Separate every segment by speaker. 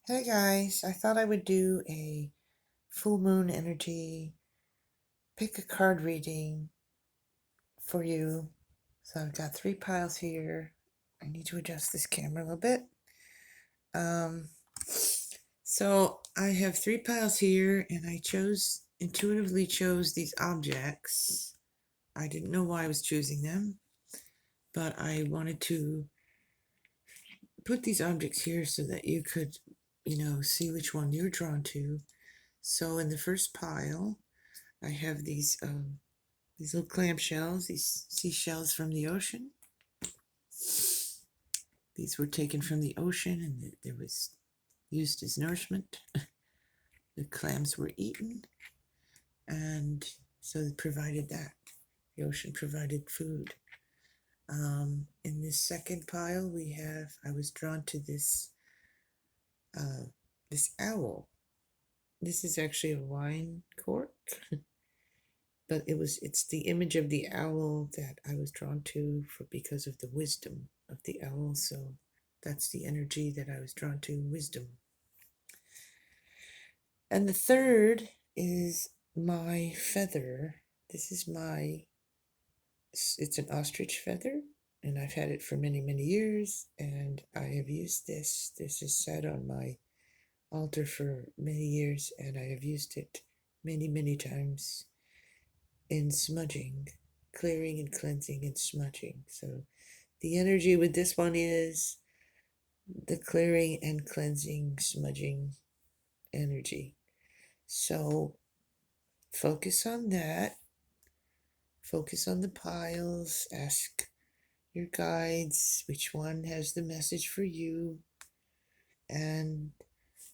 Speaker 1: Hey guys, I thought I would do a full moon energy pick a card reading for you. So I've got 3 piles here. I need to adjust this camera a little bit. Um, so I have 3 piles here, and I intuitively chose these objects. I didn't know why I was choosing them, but I wanted to put these objects here so that you could, see which one you're drawn to. So in the first pile, I have these little clamshells, these seashells from the ocean. These were taken from the ocean and there was used as nourishment. The clams were eaten, and so it provided that. The ocean provided food. In this second pile, I was drawn to this owl. This is actually a wine cork, but it's the image of the owl that I was drawn to because of the wisdom of the owl. So that's the energy that I was drawn to, wisdom. And the third is my feather. This is it's an ostrich feather, and I've had it for many, many years, and I have used this. This is sat on my altar for many years, and I have used it many, many times in smudging, clearing and cleansing and smudging. So the energy with this one is the clearing and cleansing, smudging energy. So focus on that. Focus on the piles. Ask your guides which one has the message for you. And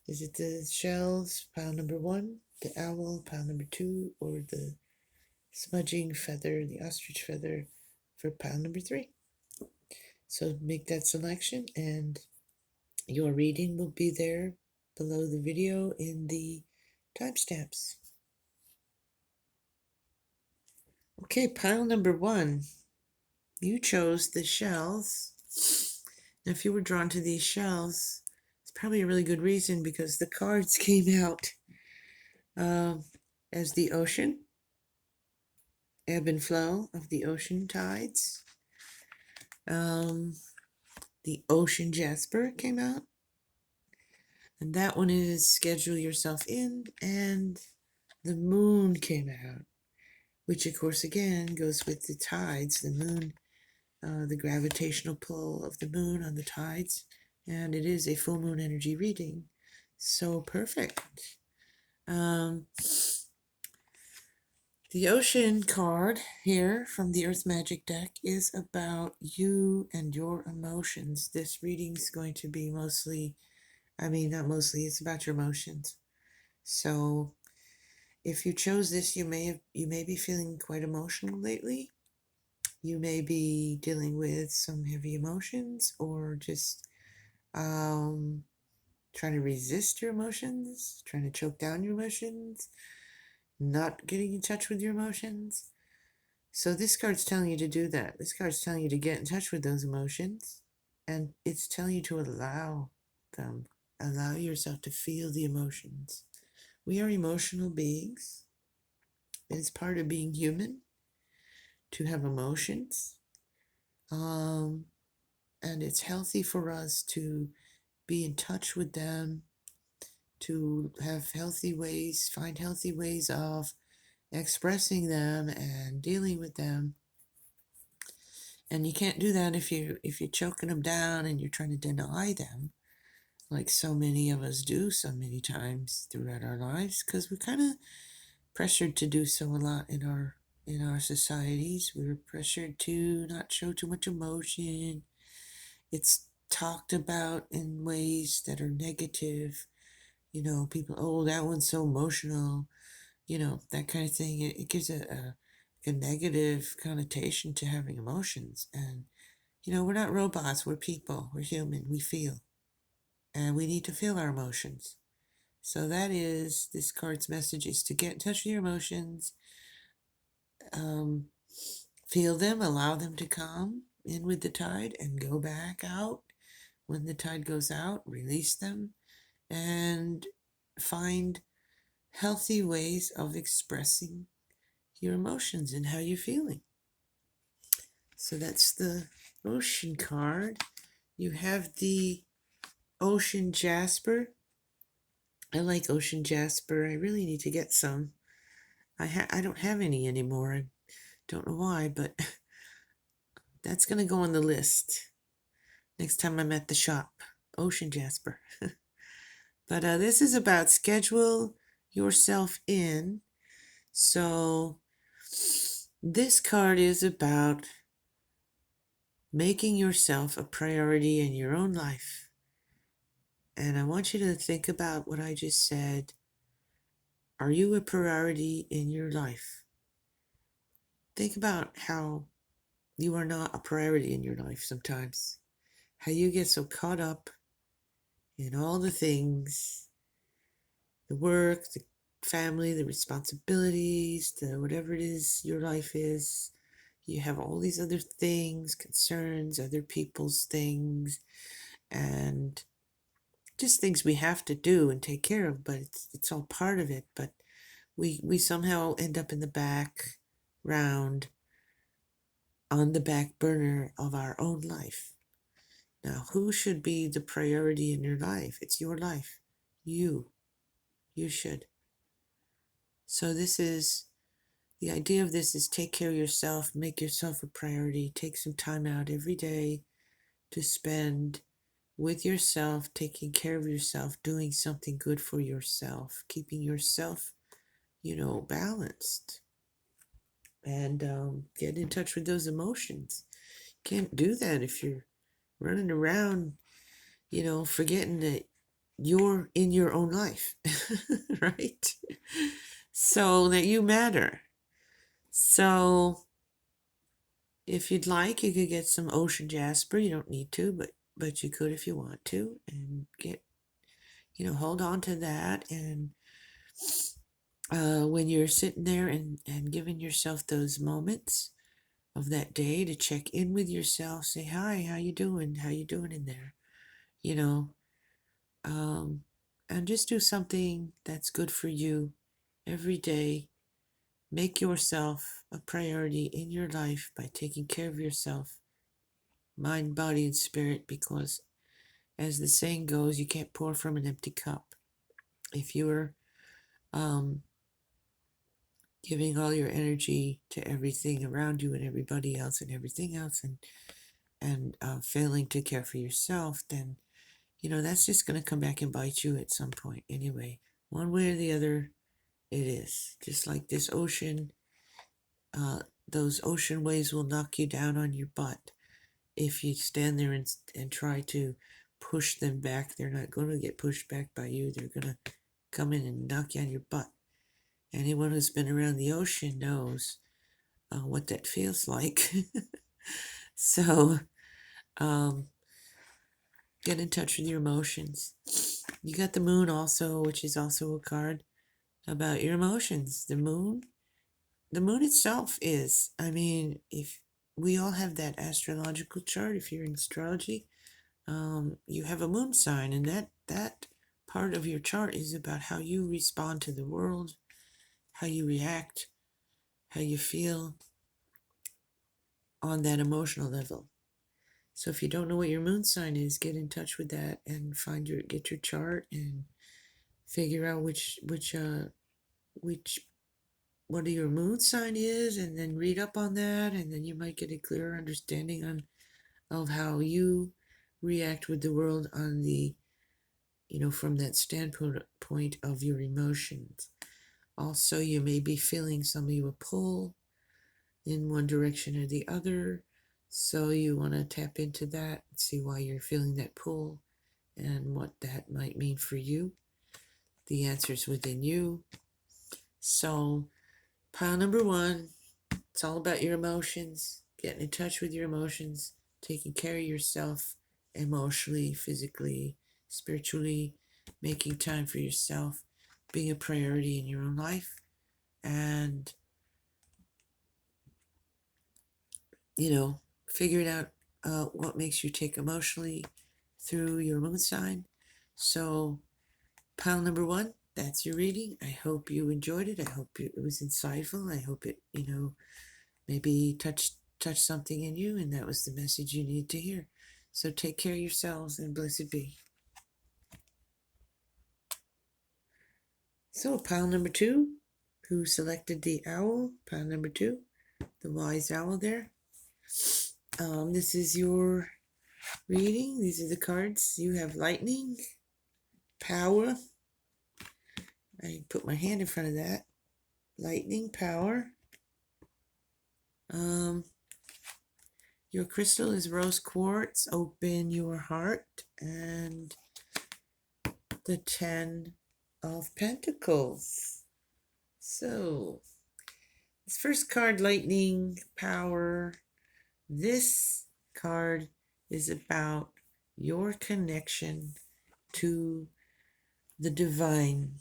Speaker 1: is it the shells, pile number 1, the owl, pile number 2, or the smudging feather, the ostrich feather, for pile number 3? So make that selection, and your reading will be there below the video in the timestamps. Okay, pile number 1. You chose the shells. Now, if you were drawn to these shells, it's probably a really good reason, because the cards came out as the ocean, ebb and flow of the ocean tides. The ocean jasper came out, and that one is schedule yourself in, and the moon came out, which of course again goes with the tides, the moon, the gravitational pull of the moon on the tides, and it is a full moon energy reading. So perfect. The ocean card here from the Earth Magic deck is about you and your emotions. This reading is going to be not mostly, it's about your emotions. So if you chose this, you may be feeling quite emotional lately. You may be dealing with some heavy emotions, or just trying to resist your emotions, trying to choke down your emotions, not getting in touch with your emotions. So this card's telling you to do that. This card's telling you to get in touch with those emotions, and it's telling you to allow them. Allow yourself to feel the emotions. We are emotional beings. It's part of being human to have emotions. And it's healthy for us to be in touch with them, to have healthy ways, find healthy ways of expressing them and dealing with them. And you can't do that if you're choking them down and you're trying to deny them, like so many of us do so many times throughout our lives, because we're kind of pressured to do so a lot in our societies. We're pressured to not show too much emotion. It's talked about in ways that are negative. People, oh, that one's so emotional, that kind of thing. It gives a negative connotation to having emotions. And, we're not robots, we're people, we're human, we feel. And we need to feel our emotions. So that is this card's message, is to get in touch with your emotions, feel them, allow them to come in with the tide and go back out. When the tide goes out, release them and find healthy ways of expressing your emotions and how you're feeling. So that's the Ocean card. You have the Ocean Jasper. I like Ocean Jasper. I really need to get some. I don't have any anymore. I don't know why, but that's going to go on the list next time I'm at the shop. Ocean Jasper. But this is about schedule yourself in. So this card is about making yourself a priority in your own life. And I want you to think about what I just said. Are you a priority in your life? Think about how you are not a priority in your life sometimes. How you get so caught up in all the things, the work, the family, the responsibilities, the whatever it is your life is. You have all these other things, concerns, other people's things, and just things we have to do and take care of, but it's all part of it. But we somehow end up in the background, on the back burner of our own life. Now, who should be the priority in your life? It's your life. You should. So the idea of this is take care of yourself, make yourself a priority, take some time out every day to spend with yourself, taking care of yourself, doing something good for yourself, keeping yourself, balanced, and get in touch with those emotions. Can't do that if you're running around, forgetting that you're in your own life, right? So that you matter. So if you'd like, you could get some Ocean Jasper. You don't need to, but you could if you want to, and get, hold on to that. And when you're sitting there and giving yourself those moments of that day to check in with yourself, say, hi, how you doing? How you doing in there? You know, and just do something that's good for you every day. Make yourself a priority in your life by taking care of yourself, mind, body, and spirit, because as the saying goes, you can't pour from an empty cup. If you're um, giving all your energy to everything around you and everybody else and everything else, and failing to care for yourself, then that's just going to come back and bite you at some point anyway. One way or the other, it is. Just like this ocean, those ocean waves will knock you down on your butt. If you stand there and try to push them back, they're not going to get pushed back by you. They're going to come in and knock you on your butt. Anyone who's been around the ocean knows what that feels like. So, get in touch with your emotions. You got the moon also, which is also a card about your emotions. The moon itself is, if we all have that astrological chart, if you're in astrology, you have a moon sign, and that part of your chart is about how you respond to the world, how you react, how you feel on that emotional level. So if you don't know what your moon sign is, get in touch with that and get your chart and figure out which what your moon sign is, and then read up on that, and then you might get a clearer understanding of how you react with the world on the from that standpoint of your emotions. Also, you may be feeling some of you pull in one direction or the other, so you want to tap into that and see why you're feeling that pull and what that might mean for you. The answer's within you. So pile number one, it's all about your emotions, getting in touch with your emotions, taking care of yourself emotionally, physically, spiritually, making time for yourself, being a priority in your own life, and, figuring out what makes you tick emotionally through your moon sign. So Pile number one, that's your reading. I hope you enjoyed it. I hope it was insightful. I hope it, maybe touched something in you, and that was the message you needed to hear. So take care of yourselves and blessed be. So pile number two, who selected the owl? Pile number two, the wise owl there. This is your reading. These are the cards. You have lightning, power. I put my hand in front of that. Lightning, power. Your crystal is rose quartz. Open your heart. And the 10 of Pentacles. So, this first card, lightning, power. This card is about your connection to the divine,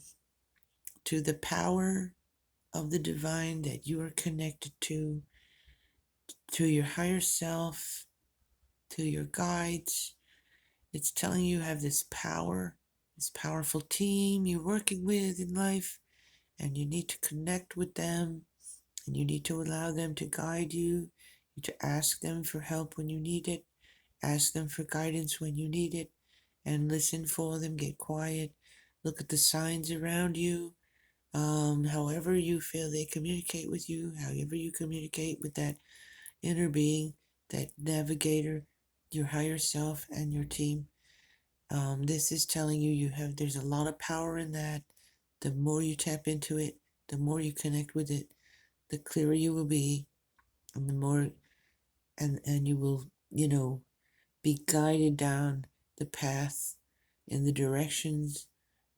Speaker 1: to the power of the divine that you are connected to your higher self, to your guides. It's telling you have this power, this powerful team you're working with in life, and you need to connect with them, and you need to allow them to guide you. You need to ask them for help when you need it, ask them for guidance when you need it, and listen for them. Get quiet, look at the signs around you. However you feel they communicate with you, however you communicate with that inner being, that navigator, your higher self, and your team. This is telling you there's a lot of power in that. The more you tap into it, the more you connect with it, the clearer you will be, and the more, and you will, be guided down the path in the directions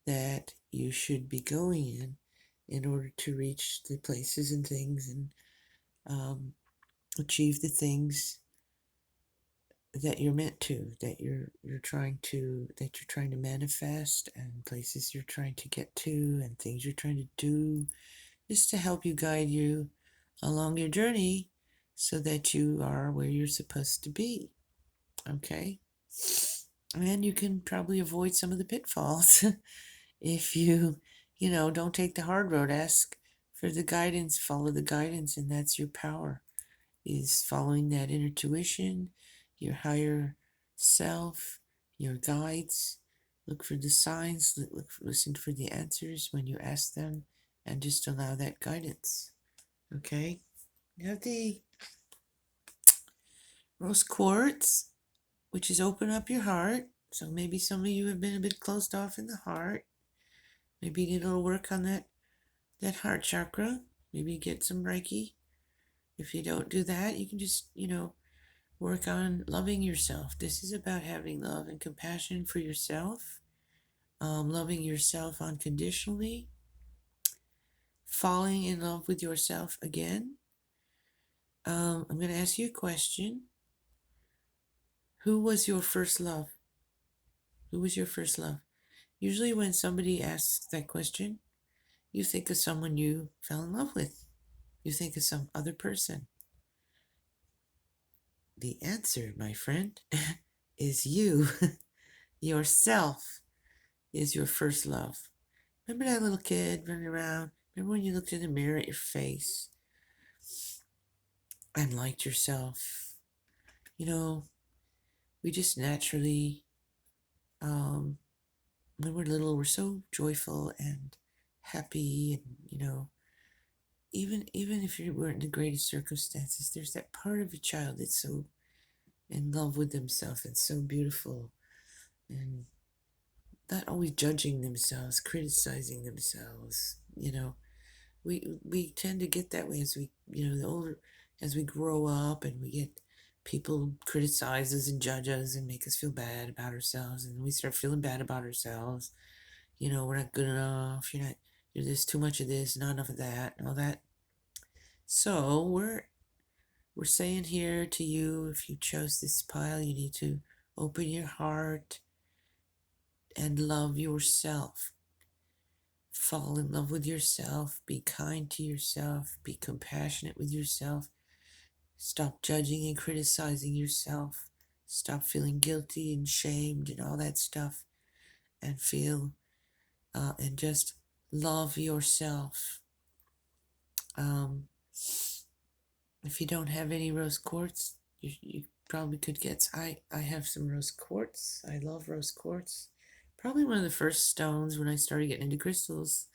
Speaker 1: that you should be going in order to reach the places and things and achieve the things that you're meant to, that you're trying to manifest, and places you're trying to get to, and things you're trying to do, just to help you, guide you along your journey so that you are where you're supposed to be. Okay? And you can probably avoid some of the pitfalls if you don't take the hard road. Ask for the guidance, follow the guidance, and that's your power, is following that inner tuition, your higher self, your guides. Look for the signs, listen for the answers when you ask them, and just allow that guidance. Okay? You have the rose quartz, which is open up your heart. So maybe some of you have been a bit closed off in the heart. Maybe you need a little work on that heart chakra. Maybe get some Reiki. If you don't do that, you can just, work on loving yourself. This is about having love and compassion for yourself, loving yourself unconditionally, falling in love with yourself again. I'm going to ask you a question. Who was your first love? Who was your first love? Usually when somebody asks that question, you think of someone you fell in love with. You think of some other person. The answer, my friend, is you. Yourself is your first love. Remember that little kid running around? Remember when you looked in the mirror at your face and liked yourself? We just naturally, when we're little, we're so joyful and happy, and even if you weren't in the greatest circumstances, there's that part of a child that's so in love with themselves and so beautiful, and not always judging themselves, criticizing themselves. We tend to get that way as we, the older, as we grow up, and we get people criticize us and judge us and make us feel bad about ourselves, and we start feeling bad about ourselves. We're not good enough. There's too much of this, not enough of that, and all that. So we're saying here to you, if you chose this pile, you need to open your heart and love yourself. Fall in love with yourself. Be kind to yourself. Be compassionate with yourself. Stop judging and criticizing yourself. Stop feeling guilty and shamed and all that stuff. And feel and just love yourself. Um, if you don't have any rose quartz, you probably could get. I have some rose quartz. I love rose quartz. Probably one of the first stones when I started getting into crystals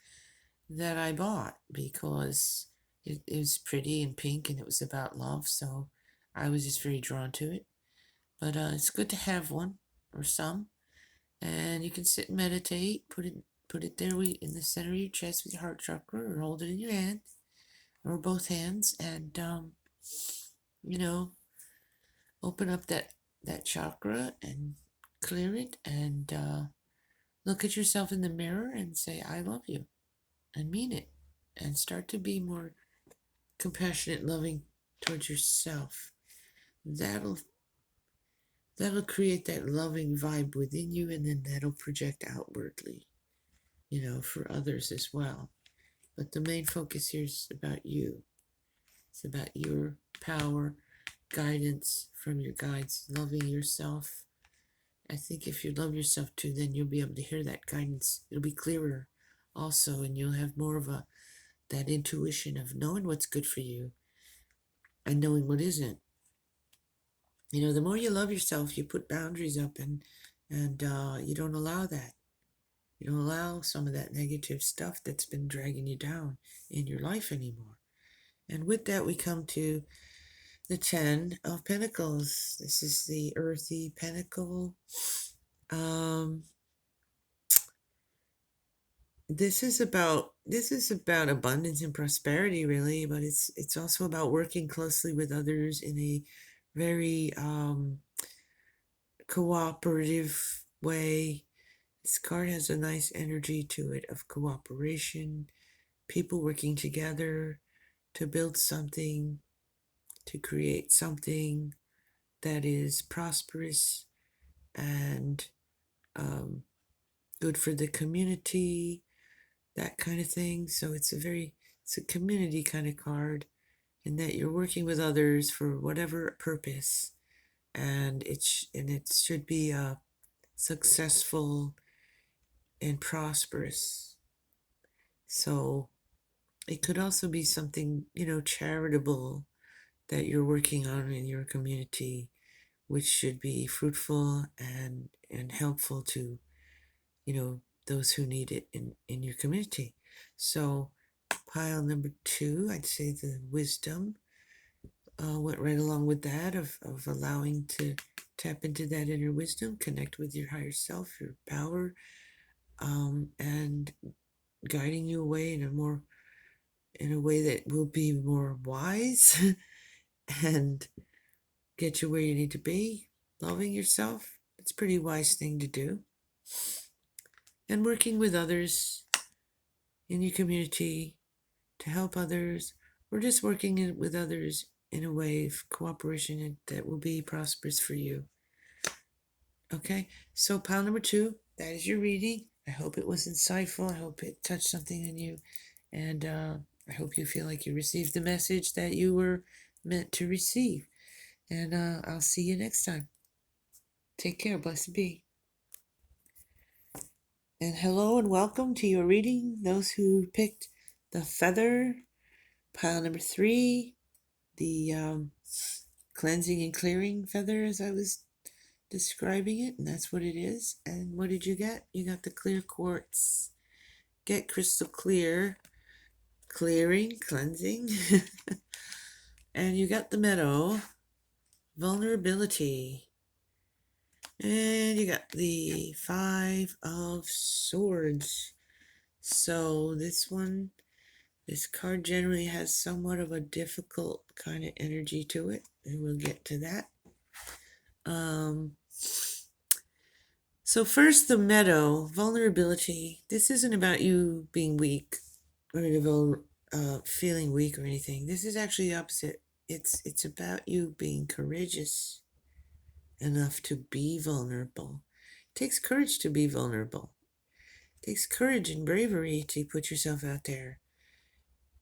Speaker 1: that I bought because it was pretty and pink and it was about love. So I was just very drawn to it. But it's good to have one or some, and you can sit and meditate. Put it there in the center of your chest with your heart chakra, or hold it in your hand or both hands, and you know, open up that chakra and clear it, and look at yourself in the mirror and say, "I love you," and mean it, and start to be more compassionate, loving towards yourself. That'll create that loving vibe within you, and then that'll project outwardly, for others as well. But the main focus here is about you. It's about your power, guidance from your guides, loving yourself. I think if you love yourself too, then you'll be able to hear that guidance. It'll be clearer also, and you'll have more of that intuition of knowing what's good for you and knowing what isn't. The more you love yourself, you put boundaries up, and you don't allow that. You don't allow some of that negative stuff that's been dragging you down in your life anymore. And with that, we come to the 10 of Pentacles. This is the earthy pentacle. This is about abundance and prosperity, really, but it's also about working closely with others in a very cooperative way. This card has a nice energy to it of cooperation, people working together to build something, to create something that is prosperous and good for the community, that kind of thing. So it's a community kind of card, in that you're working with others for whatever purpose, and it should be successful and prosperous. So it could also be something, charitable that you're working on in your community, which should be fruitful and helpful to, those who need it in your community. So pile number 2, I'd say the wisdom went right along with that of allowing to tap into that inner wisdom, connect with your higher self, your power, and guiding you away in a way that will be more wise and get you where you need to be. Loving yourself, it's a pretty wise thing to do. And working with others in your community to help others, or just working with others in a way of cooperation that will be prosperous for you. Okay, so pile number 2, that is your reading. I hope it was insightful. I hope it touched something in you. And I hope you feel like you received the message that you were meant to receive. And I'll see you next time. Take care. Blessed be. And hello and welcome to your reading. Those who picked the feather, pile number 3, the cleansing and clearing feather, as I was describing it, and that's what it is. And what did you get? You got the clear quartz. Get crystal clear, clearing, cleansing. And you got the meadow, vulnerability. And you got the 5 of Swords. So this card generally has somewhat of a difficult kind of energy to it, and we'll get to that. So first, the meadow, vulnerability. This isn't about you being weak or feeling weak or anything. This is actually the opposite. It's about you being courageous enough to be vulnerable. It takes courage to be vulnerable. It takes courage and bravery to put yourself out there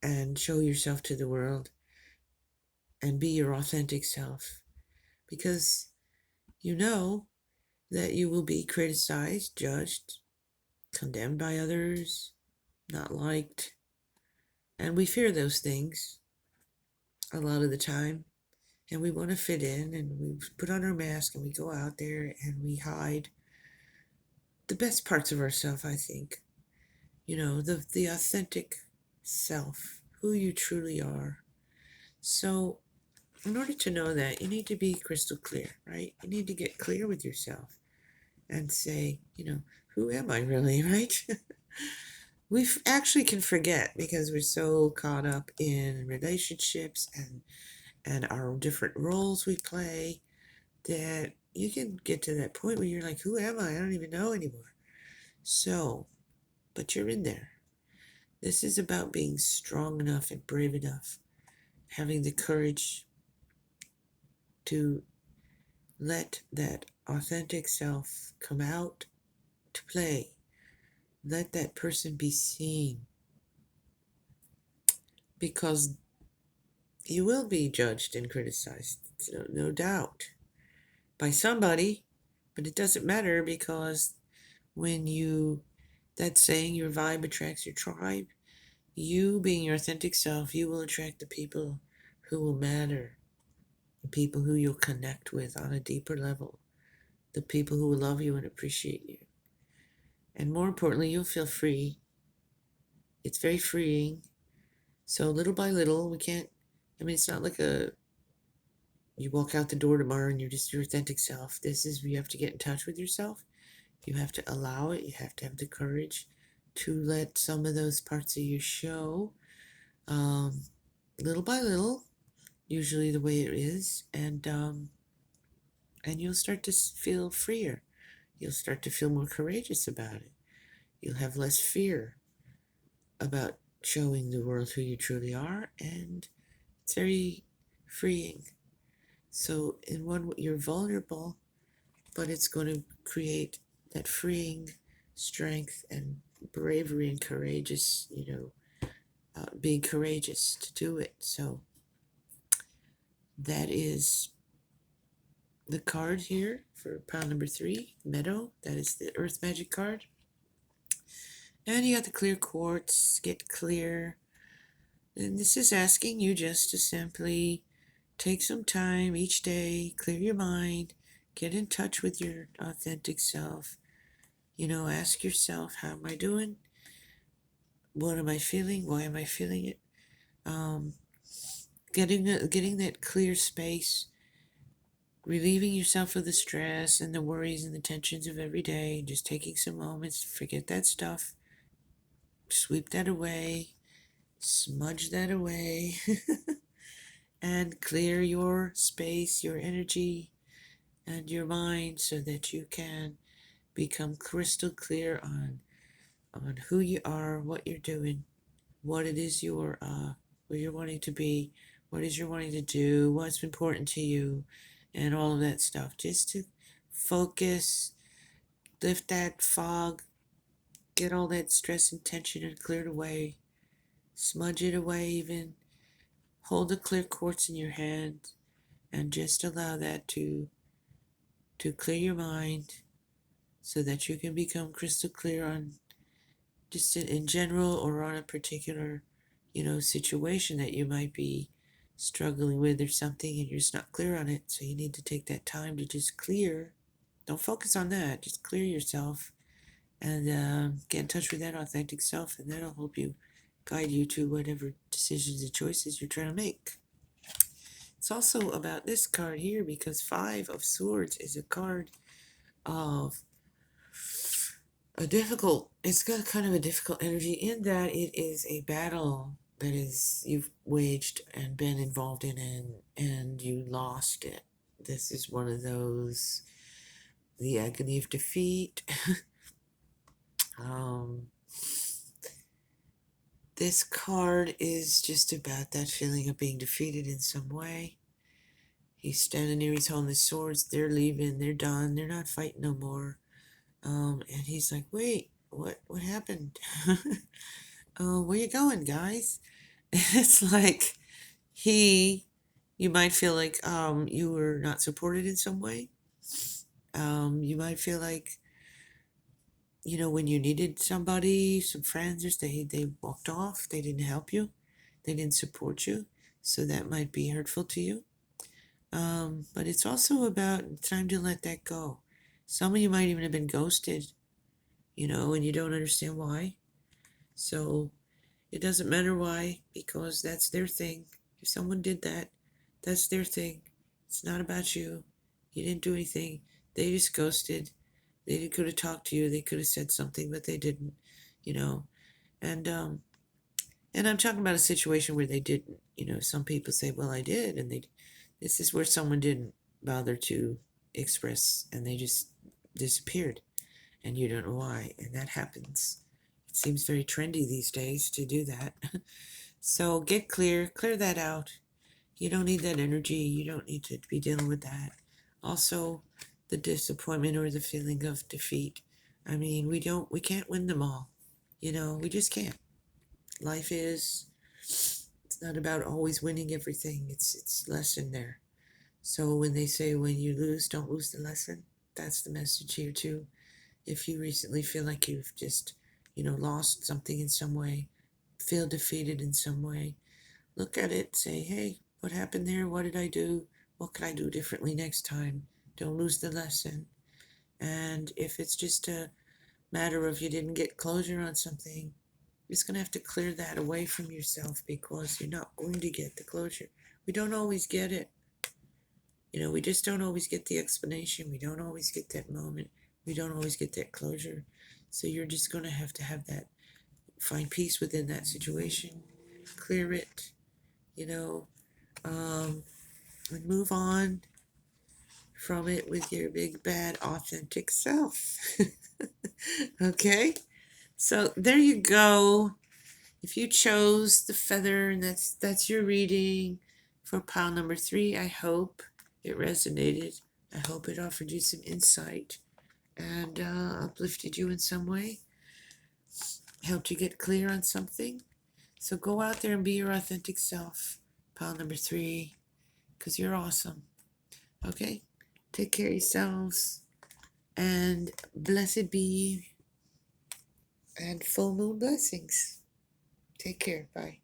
Speaker 1: and show yourself to the world and be your authentic self, because you know that you will be criticized, judged, condemned by others, not liked. And we fear those things a lot of the time. And we want to fit in, and we put on our mask and we go out there and we hide the best parts of ourselves, I think. The authentic self, who you truly are. So, in order to know that, you need to be crystal clear, right? You need to get clear with yourself and say, who am I really, right? We actually can forget because we're so caught up in relationships and our different roles we play that you can get to that point where you're like, who am I? I don't even know anymore. So, but you're in there. This is about being strong enough and brave enough, having the courage to let that authentic self come out to play. Let that person be seen, because you will be judged and criticized, no doubt, by somebody, but it doesn't matter because when that saying, your vibe attracts your tribe, you being your authentic self, you will attract the people who will matter, the people who you'll connect with on a deeper level, the people who will love you and appreciate you. And more importantly, you'll feel free. It's very freeing. So little by little, it's not like you walk out the door tomorrow and you're just your authentic self. You have to get in touch with yourself. You have to allow it. You have to have the courage to let some of those parts of you show, little by little, usually the way it is. And you'll start to feel freer. You'll start to feel more courageous about it. You'll have less fear about showing the world who you truly are, and it's very freeing. So in one way, you're vulnerable, but it's going to create that freeing strength and bravery and courageous, being courageous to do it. So that is the card here for pile number 3, Meadow. That is the Earth Magic card. And you got the clear quartz, get clear. And this is asking you just to simply take some time each day, clear your mind, get in touch with your authentic self. Ask yourself, how am I doing? What am I feeling? Why am I feeling it? Getting that clear space, relieving yourself of the stress and the worries and the tensions of every day, just taking some moments to forget that stuff, sweep that away, smudge that away, and clear your space, your energy, and your mind so that you can become crystal clear on who you are, what you're doing, what it is where you're wanting to be, what is you're wanting to do, what's important to you, and all of that stuff. Just to focus, lift that fog, get all that stress and tension and cleared away, smudge it away even, hold the clear quartz in your hand, and just allow that to clear your mind so that you can become crystal clear on just in general or on a particular, situation that you might be struggling with or something and you're just not clear on it. So you need to take that time to just clear. Don't focus on that. Just clear yourself and get in touch with that authentic self, and that'll help you guide you to whatever decisions and choices you're trying to make. It's also about this card here because 5 of Swords is a card of it's got kind of a difficult energy in that it is a battle that you've waged and been involved in, and you lost it. This is one of those, the agony of defeat. This card is just about that feeling of being defeated in some way. He's standing there, he's holding his swords, they're leaving, they're done, they're not fighting no more. And he's like, wait, what happened? Where you going, guys? It's like you might feel like you were not supported in some way. You might feel like when you needed somebody, some friends, or they walked off, they didn't help you, they didn't support you, so that might be hurtful to you. But it's also about time to let that go. Some of you might even have been ghosted, and you don't understand why. So it doesn't matter why, because that's their thing. If someone did that, that's their thing. It's not about you. You didn't do anything. They just ghosted. They could have talked to you. They could have said something, but they didn't. You know, and and I'm talking about a situation where they didn't. Some people say, "Well, I did," and this is where someone didn't bother to express, and they just disappeared, and you don't know why, and that happens. It seems very trendy these days to do that. So get clear that out. You don't need that energy. You don't need to be dealing with that. Also, the disappointment or the feeling of defeat. I mean, we can't win them all. We just can't. Life is, it's not about always winning everything. It's lesson there. So when they say when you lose, don't lose the lesson, that's the message here too. If you recently feel like you've just, lost something in some way, feel defeated in some way, look at it, say, hey, what happened there? What did I do? What could I do differently next time? Don't lose the lesson. And if it's just a matter of you didn't get closure on something, you're just going to have to clear that away from yourself, because you're not going to get the closure. We don't always get it. We just don't always get the explanation. We don't always get that moment. We don't always get that closure. So you're just going to have that, find peace within that situation, clear it, and move on from it with your big, bad, authentic self. Okay? So there you go. If you chose the feather, and that's your reading for pile number 3, I hope it resonated. I hope it offered you some insight and uplifted you in some way, helped you get clear on something. So go out there and be your authentic self, pile number 3, because you're awesome. Okay? Take care of yourselves, and blessed be, and full moon blessings. Take care. Bye.